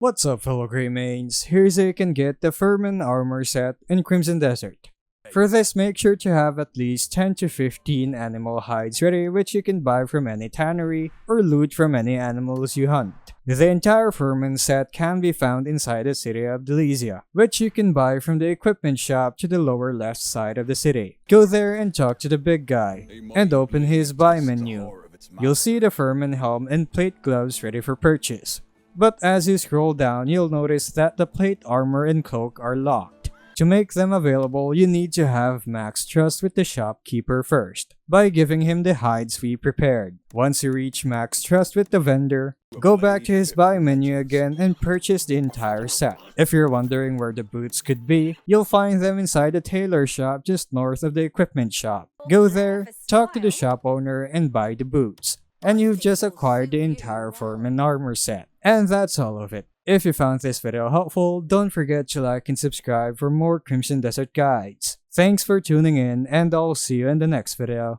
What's up, fellow Greymanes? Here's how you can get the Ferman Armor Set in Crimson Desert. For this, make sure to have at least 10 to 15 animal hides ready, which you can buy from any tannery or loot from any animals you hunt. The entire Ferman set can be found inside the city of Delicia, which you can buy from the equipment shop to the lower left side of the city. Go there and talk to the big guy, and open his buy menu. You'll see the Ferman helm and plate gloves ready for purchase. But as you scroll down, you'll notice that the plate armor and cloak are locked. To make them available, you need to have max trust with the shopkeeper first, by giving him the hides we prepared. Once you reach max trust with the vendor, go back to his buy menu again and purchase the entire set. If you're wondering where the boots could be, you'll find them inside the tailor shop just north of the equipment shop. Go there, talk to the shop owner, and buy the boots. And you've just acquired the entire Ferman Armor Set. And that's all of it. If you found this video helpful, don't forget to like and subscribe for more Crimson Desert guides. Thanks for tuning in, and I'll see you in the next video.